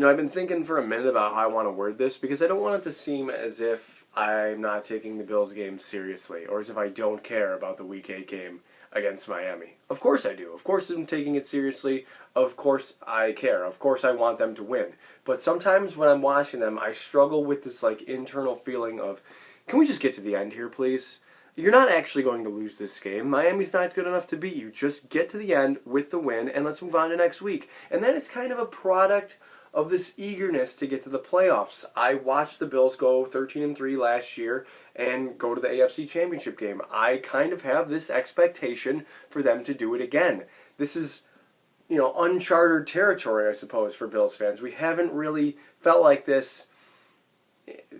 I've been thinking for a minute about how I want to word this because I don't want it to seem as if I'm not taking the Bills game seriously or as if I don't care about the Week 8 game against Miami. Of course I do. Of course I'm taking it seriously. Of course I care. Of course I want them to win. But sometimes when I'm watching them, I struggle with this internal feeling of, can we just get to the end here, please? You're not actually going to lose this game. Miami's not good enough to beat you. Just get to the end with the win, and let's move on to next week. And then it's kind of a product of this eagerness to get to the playoffs. I watched the Bills go 13-3 last year and go to the AFC Championship game. I kind of have this expectation for them to do it again. This is, uncharted territory, I suppose, for Bills fans. We haven't really felt like this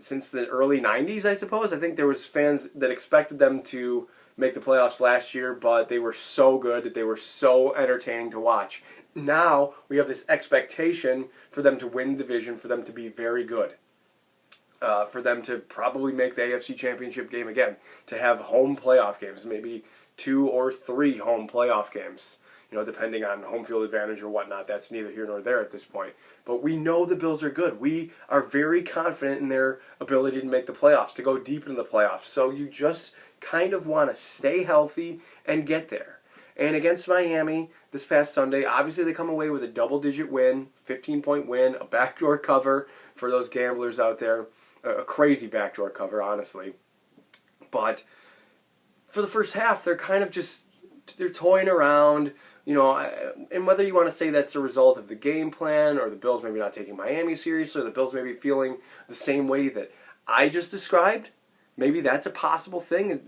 since the early 90s, I suppose. I think there was fans that expected them to make the playoffs last year, but they were so good that they were so entertaining to watch. Now we have this expectation for them to win the division, for them to be very good, for them to probably make the AFC Championship game again, to have home playoff games, maybe 2 or 3 home playoff games, depending on home field advantage or whatnot. That's neither here nor there at this point. But we know the Bills are good. We are very confident in their ability to make the playoffs, to go deep into the playoffs. So you just kind of want to stay healthy and get there. And against Miami this past Sunday, obviously they come away with a double-digit win, 15-point win, a backdoor cover for those gamblers out there. A crazy backdoor cover, honestly. But for the first half, they're kind of they're toying around, and whether you want to say that's a result of the game plan or the Bills maybe not taking Miami seriously or the Bills maybe feeling the same way that I just described, maybe that's a possible thing,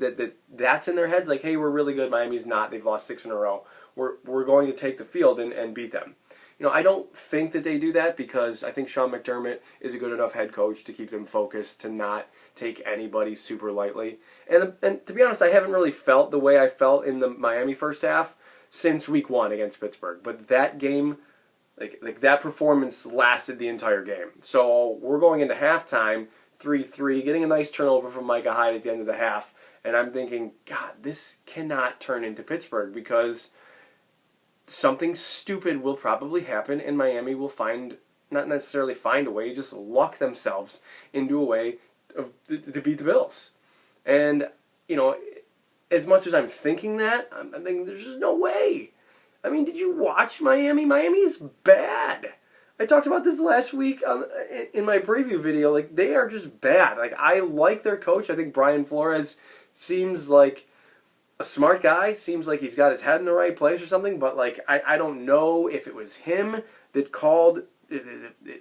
that's in their heads, like, hey, we're really good, Miami's not, they've lost 6 in a row, we're going to take the field and beat them. I don't think that they do that because I think Sean McDermott is a good enough head coach to keep them focused, to not take anybody super lightly. And to be honest, I haven't really felt the way I felt in the Miami first half since week 1 against Pittsburgh. But that game, like that performance lasted the entire game. So we're going into halftime, 3-3, getting a nice turnover from Micah Hyde at the end of the half. And I'm thinking, God, this cannot turn into Pittsburgh because something stupid will probably happen and Miami will not necessarily find a way, just luck themselves into a way to beat the Bills. And, as much as I'm thinking that, I'm thinking there's just no way. I mean, did you watch Miami? Miami is bad. I talked about this last week in my preview video. They are just bad. I like their coach. I think Brian Flores seems like a smart guy. Seems like he's got his head in the right place or something. But, I don't know if it was him that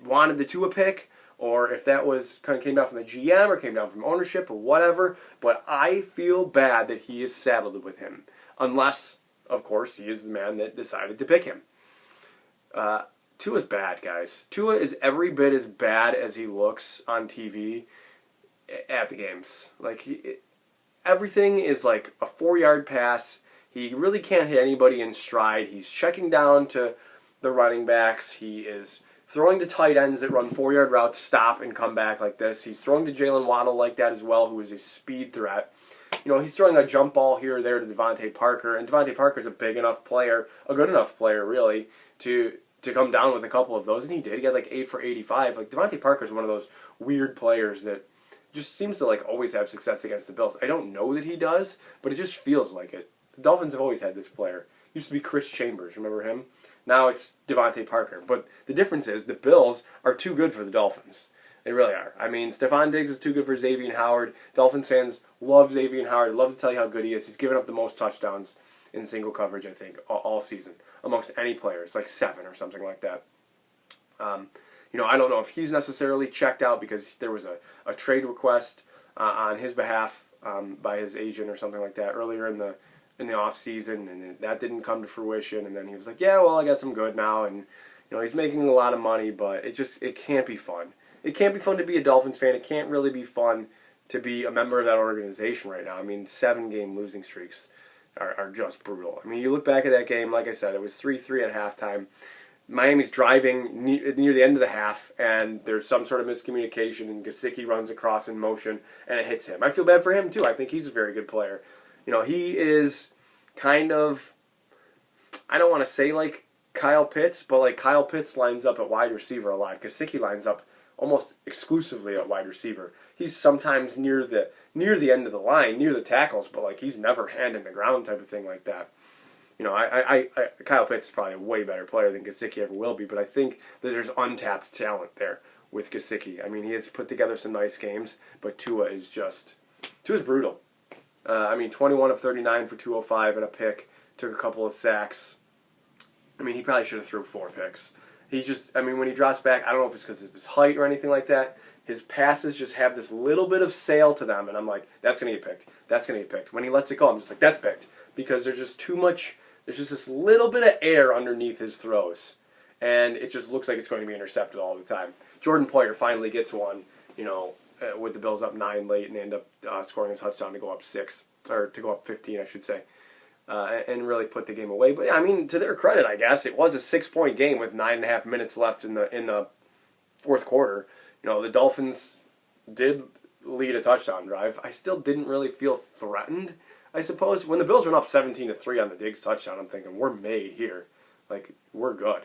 wanted the Tua pick, or if that kind of came down from the GM or came down from ownership or whatever. But I feel bad that he is saddled with him. Unless, of course, he is the man that decided to pick him. Tua's bad, guys. Tua is every bit as bad as he looks on TV at the games. Everything is like a 4-yard pass. He really can't hit anybody in stride. He's checking down to the running backs. He is throwing to tight ends that run 4-yard routes, stop and come back like this. He's throwing to Jalen Waddle like that as well, who is a speed threat. He's throwing a jump ball here or there to Devontae Parker, and Devontae Parker's a big enough player, a good enough player, really, to come down with a couple of those, and he did. He got 8 for 85. Devontae Parker's one of those weird players that just seems to always have success against the Bills. I don't know that he does, but it just feels like it. The Dolphins have always had this player. Used to be Chris Chambers, remember him? Now it's Devontae Parker. But the difference is the Bills are too good for the Dolphins. They really are. I mean, Stephon Diggs is too good for Xavier Howard. Dolphins fans love Xavier Howard. Love to tell you how good he is. He's given up the most touchdowns in single coverage, I think, all season, amongst any players, 7 or something like that. I don't know if he's necessarily checked out because there was a trade request on his behalf by his agent or something like that earlier in the off season, and that didn't come to fruition. And then he was like, "Yeah, well, I guess I'm good now." And he's making a lot of money, but it can't be fun. It can't be fun to be a Dolphins fan. It can't really be fun to be a member of that organization right now. I mean, 7-game losing streaks are just brutal. I mean, you look back at that game, like I said, it was 3-3 at halftime. Miami's driving near the end of the half, and there's some sort of miscommunication, and Gesicki runs across in motion, and it hits him. I feel bad for him, too. I think he's a very good player. He is kind of, I don't want to say Kyle Pitts, but like Kyle Pitts lines up at wide receiver a lot. Gesicki lines up almost exclusively at wide receiver. He's sometimes near the end of the line, near the tackles, but like he's never hand in the ground type of thing like that. You know, Kyle Pitts is probably a way better player than Gesicki ever will be, but I think that there's untapped talent there with Gesicki. I mean, he has put together some nice games, but Tua's brutal. 21 of 39 for 205 and a pick. Took a couple of sacks. I mean, he probably should have threw 4 picks. When he drops back, I don't know if it's because of his height or anything like that. His passes just have this little bit of sail to them, and I'm like, that's going to get picked. That's going to get picked. When he lets it go, I'm just like, that's picked. Because there's just too much, there's just this little bit of air underneath his throws. And it just looks like it's going to be intercepted all the time. Jordan Poyer finally gets one, with the Bills up 9 late, and they end up scoring a touchdown to go up 6, or to go up 15, I should say. And really put the game away. But yeah, I mean, to their credit, I guess, it was a 6-point game with 9.5 minutes left in the fourth quarter. The Dolphins did lead a touchdown drive. I still didn't really feel threatened, I suppose. When the Bills went up 17-3 on the Diggs touchdown, I'm thinking, we're made here. Like, we're good.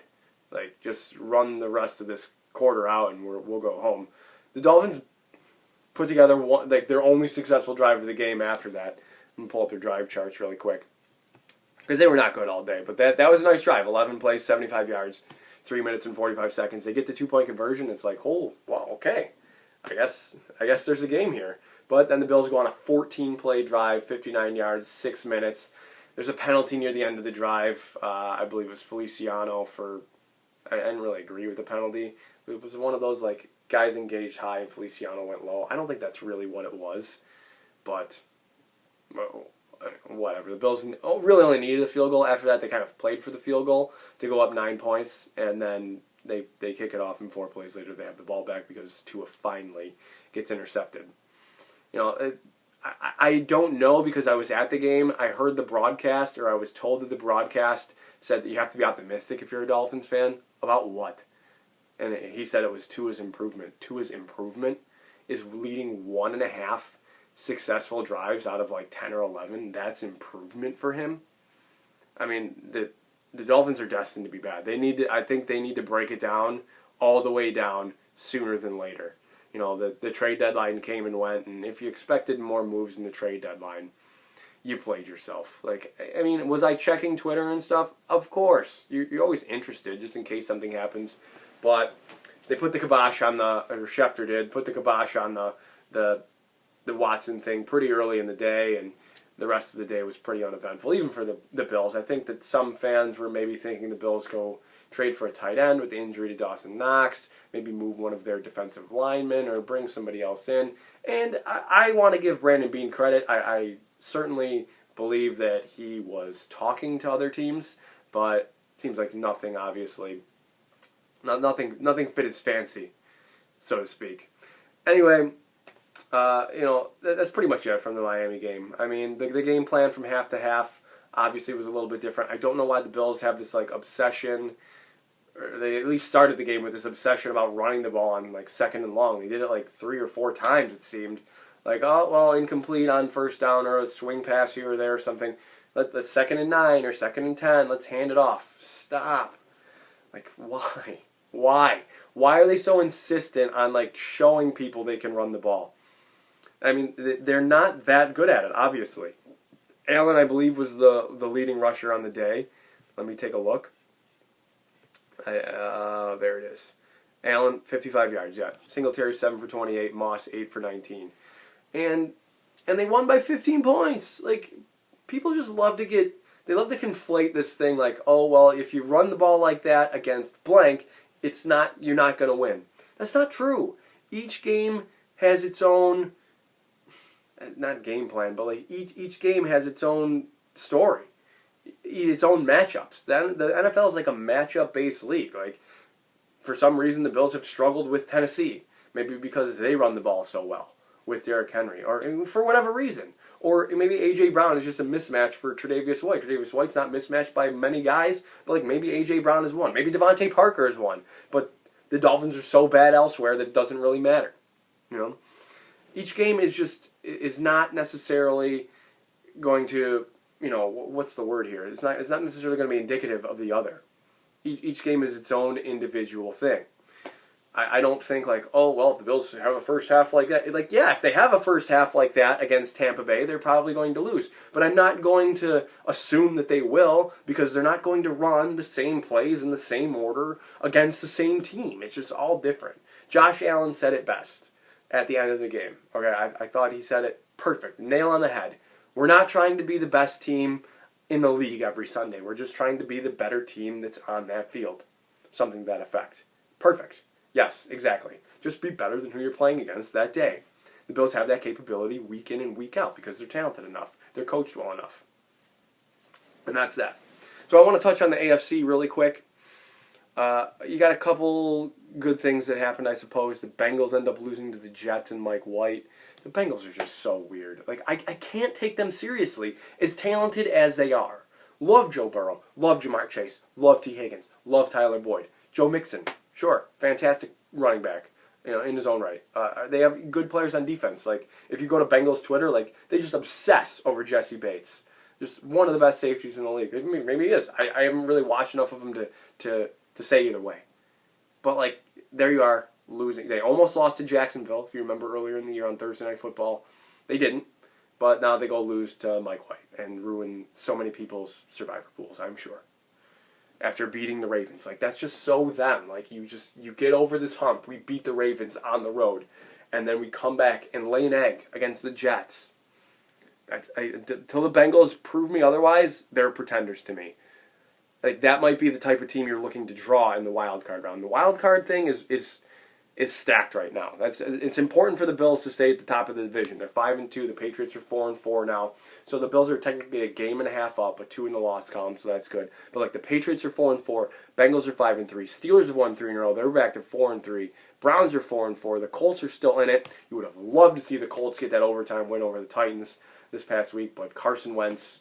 Like, just run the rest of this quarter out and we'll go home. The Dolphins put together their only successful drive of the game after that. I'm going to pull up their drive charts really quick, because they were not good all day. But that was a nice drive. 11 plays, 75 yards, 3 minutes and 45 seconds. They get the 2-point conversion. It's like, oh, wow, okay. I guess there's a game here. But then the Bills go on a 14-play drive, 59 yards, 6 minutes. There's a penalty near the end of the drive. I believe it was Feliciano I didn't really agree with the penalty. It was one of those, like, guys engaged high and Feliciano went low. I don't think that's really what it was. But, well, whatever. The Bills really only needed a field goal. After that, they kind of played for the field goal to go up 9 points, and then they kick it off, and 4 plays later they have the ball back because Tua finally gets intercepted. I don't know, because I was at the game. I heard the broadcast, or I was told that the broadcast said that you have to be optimistic if you're a Dolphins fan. About what? And he said it was Tua's improvement. Tua's improvement is leading 1.5 successful drives out of like 10 or 11. That's improvement for him. I mean, the Dolphins are destined to be bad. I think they need to break it down all the way down sooner than later. The trade deadline came and went, and if you expected more moves in the trade deadline, you played yourself. Like, I mean, was I checking Twitter and stuff? Of course. You're always interested, just in case something happens. But they put the kibosh on or Schefter did, put the kibosh on the Watson thing pretty early in the day, and the rest of the day was pretty uneventful, even for the Bills. I think that some fans were maybe thinking the Bills go trade for a tight end with the injury to Dawson Knox, maybe move one of their defensive linemen or bring somebody else in. And I want to give Brandon Beane credit. I certainly believe that he was talking to other teams, but it seems like nothing, obviously, nothing fit his fancy, so to speak. Anyway, that's pretty much it from the Miami game. I mean, the game plan from half to half obviously was a little bit different. I don't know why the Bills have this like obsession, or they at least started the game with this obsession about running the ball on like 2nd and long. They did it like 3 or 4 times, it seemed. Like, oh, well, incomplete on 1st down, or a swing pass here or there or something. Let's 2nd and 9 or 2nd and 10. Let's hand it off. Stop. Like, why? Why? Why are they so insistent on like showing people they can run the ball? I mean, they're not that good at it, obviously. Allen, I believe, was the leading rusher on the day. Let me take a look. There it is. Allen, 55 yards, yeah. Singletary, 7 for 28. Moss, 8 for 19. And they won by 15 points. Like, people just love to conflate this thing like, oh, well, if you run the ball like that against blank, you're not going to win. That's not true. Each game has its own, not game plan, but like each game has its own story, its own matchups. The NFL is like a matchup-based league. Like, for some reason, the Bills have struggled with Tennessee, maybe because they run the ball so well with Derrick Henry, or for whatever reason. Or maybe A.J. Brown is just a mismatch for Tre'Davious White. Tre'Davious White's not mismatched by many guys, but like maybe A.J. Brown is one. Maybe Devontae Parker is one. But the Dolphins are so bad elsewhere that it doesn't really matter. Each game is not necessarily going to, what's the word here? It's not necessarily going to be indicative of the other. Each game is its own individual thing. I don't think like, oh, well, if the Bills have a first half like that. Like, yeah, if they have a first half like that against Tampa Bay, they're probably going to lose. But I'm not going to assume that they will, because they're not going to run the same plays in the same order against the same team. It's just all different. Josh Allen said it best at the end of the game. Okay, I thought he said it perfect. Nail on the head. We're not trying to be the best team in the league every Sunday. We're just trying to be the better team that's on that field. Something to that effect. Perfect. Yes, exactly. Just be better than who you're playing against that day. The Bills have that capability week in and week out because they're talented enough. They're coached well enough. And that's that. So I want to touch on the AFC really quick. You got a couple good things that happened, I suppose. The Bengals end up losing to the Jets and Mike White. The Bengals are just so weird. Like, I can't take them seriously, as talented as they are. Love Joe Burrow. Love Jamar Chase. Love T. Higgins. Love Tyler Boyd. Joe Mixon. Sure, fantastic running back, in his own right. They have good players on defense. Like, if you go to Bengals Twitter, like, they just obsess over Jesse Bates. Just one of the best safeties in the league. Maybe he is. I haven't really watched enough of him to say either way. But, like, there you are, losing. They almost lost to Jacksonville, if you remember earlier in the year on Thursday Night Football. They didn't. But now they go lose to Mike White and ruin so many people's survivor pools, I'm sure. After beating the Ravens. Like, that's just so them. Like, you get over this hump. We beat the Ravens on the road. And then we come back and lay an egg against the Jets. Until the Bengals prove me otherwise, they're pretenders to me. Like, that might be the type of team you're looking to draw in the wild card round. The wild card thing is stacked right now. It's important for the Bills to stay at the top of the division. They're 5-2. The Patriots are 4-4 now. So the Bills are technically a game and a half up, but 2 in the loss column, so that's good. But like the Patriots are 4-4, Bengals are 5-3, Steelers have won 3 in a row. They're back to 4-3. Browns are 4-4. The Colts are still in it. You would have loved to see the Colts get that overtime win over the Titans this past week, but Carson Wentz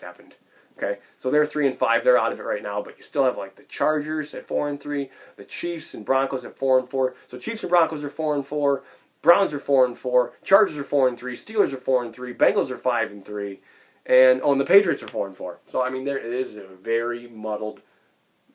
happened. Okay, so they're 3-5. They're out of it right now, but you still have like the Chargers at 4-3, the Chiefs and Broncos at 4-4. So Chiefs and Broncos are 4-4, Browns are 4-4, Chargers are 4-3, Steelers are 4-3, Bengals are 5-3, and the Patriots are 4-4. So I mean, there it is a very muddled,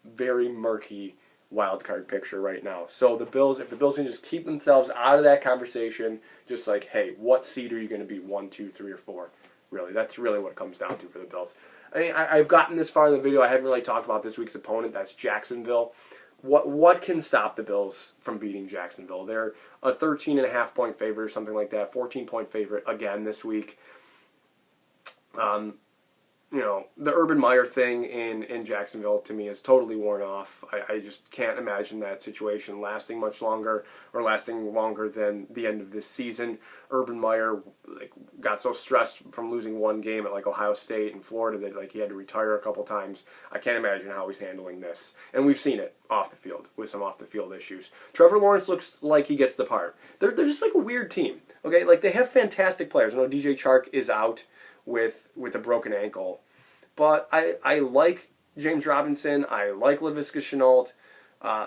very murky wild card picture right now. So the Bills, if the Bills can just keep themselves out of that conversation, just like, hey, what seed are you going to be? 1, 2, 3, or 4? Really, that's really what it comes down to for the Bills. I mean, I've gotten this far in the video. I haven't really talked about this week's opponent. That's Jacksonville. What can stop the Bills from beating Jacksonville? They're a 13.5-point favorite or something like that. 14-point favorite again this week. The Urban Meyer thing in Jacksonville, to me, is totally worn off. I just can't imagine that situation lasting much longer, or lasting longer than the end of this season. Urban Meyer got so stressed from losing one game at Ohio State and Florida that he had to retire a couple times. I can't imagine how he's handling this. And we've seen it off the field with some off-the-field issues. Trevor Lawrence looks like he gets the part. They're just like a weird team. Okay, they have fantastic players. I know DJ Chark is out with a broken ankle. But I like James Robinson. I like Laviska Shenault.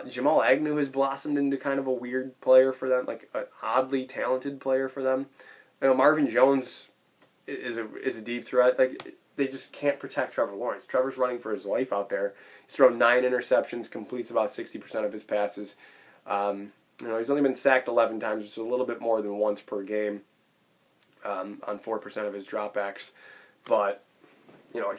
Jamal Agnew has blossomed into kind of a weird player for them, like an oddly talented player for them. Marvin Jones is a deep threat. They just can't protect Trevor Lawrence. Trevor's running for his life out there. He's thrown 9 interceptions, completes about 60% of his passes. He's only been sacked 11 times, just a little bit more than once per game on 4% of his dropbacks. But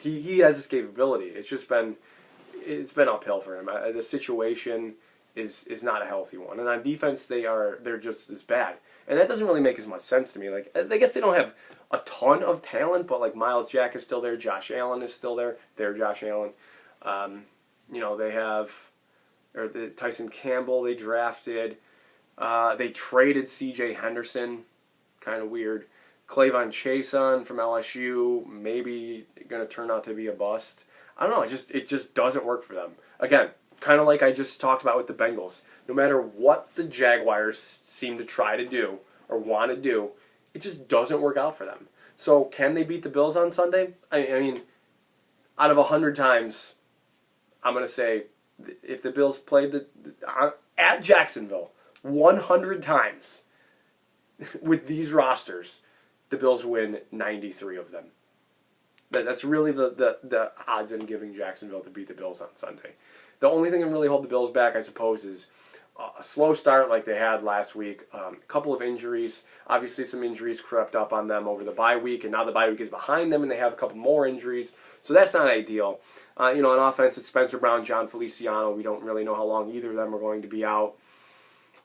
he has this capability. It's been uphill for him. The situation is not a healthy one. And on defense, they're just as bad. And that doesn't really make as much sense to me. I guess they don't have a ton of talent, but Miles Jack is still there. Josh Allen is still there. They're Josh Allen. They have Tyson Campbell they drafted. They traded C.J. Henderson. Kind of weird. Clavon Chason from LSU, maybe going to turn out to be a bust. I don't know. It just doesn't work for them. Again, kind of like I just talked about with the Bengals. No matter what the Jaguars seem to try to do or want to do, it just doesn't work out for them. So can they beat the Bills on Sunday? I mean, out of 100 times, I'm going to say if the Bills played at Jacksonville 100 times with these rosters, the Bills win 93 of them. That's really the odds in giving Jacksonville to beat the Bills on Sunday. The only thing that really hold the Bills back, I suppose, is a slow start like they had last week. A couple of injuries. Obviously, some injuries crept up on them over the bye week, and now the bye week is behind them, and they have a couple more injuries. So that's not ideal. On offense, it's Spencer Brown, John Feliciano. We don't really know how long either of them are going to be out.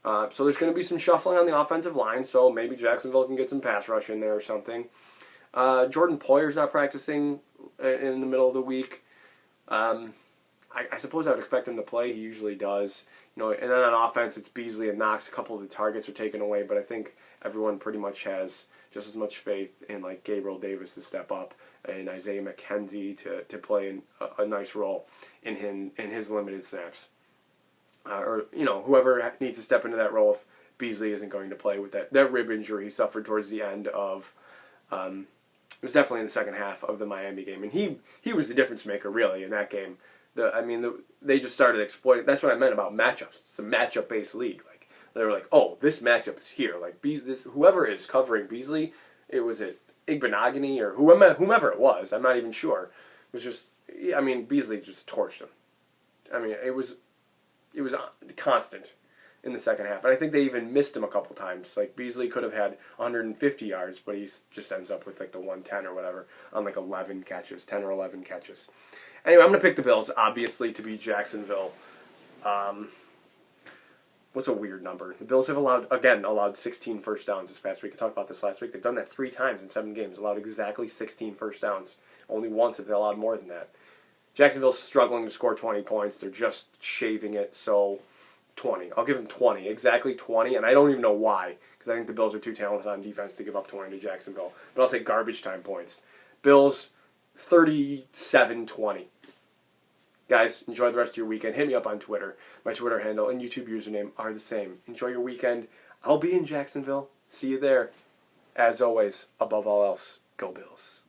So there's going to be some shuffling on the offensive line, so maybe Jacksonville can get some pass rush in there or something. Jordan Poyer's not practicing in the middle of the week. I suppose I would expect him to play. He usually does. And then on offense, it's Beasley and Knox. A couple of the targets are taken away, but I think everyone pretty much has just as much faith in Gabriel Davis to step up and Isaiah McKenzie to play a nice role in his limited snaps. Whoever needs to step into that role if Beasley isn't going to play with that rib injury he suffered towards the end of. It was definitely in the second half of the Miami game, and he was the difference maker really in that game. They just started exploiting. That's what I meant about matchups. It's a matchup-based league. They were like, oh, this matchup is here. Whoever is covering Beasley, it was Igbenogany or whomever it was. I'm not even sure. It was just, Beasley just torched him. It was constant in the second half. And I think they even missed him a couple times. Beasley could have had 150 yards, but he just ends up with the 110 or whatever on 11 catches, 10 or 11 catches. Anyway, I'm going to pick the Bills, obviously, to beat Jacksonville. What's a weird number? The Bills have allowed 16 first downs this past week. I talked about this last week. They've done that 3 times in 7 games. Allowed exactly 16 first downs. Only once have they allowed more than that. Jacksonville's struggling to score 20 points. They're just shaving it, so 20. I'll give them 20. Exactly 20, and I don't even know why, because I think the Bills are too talented on defense to give up 20 to Jacksonville. But I'll say garbage time points. Bills, 37-20. Guys, enjoy the rest of your weekend. Hit me up on Twitter. My Twitter handle and YouTube username are the same. Enjoy your weekend. I'll be in Jacksonville. See you there. As always, above all else, go Bills.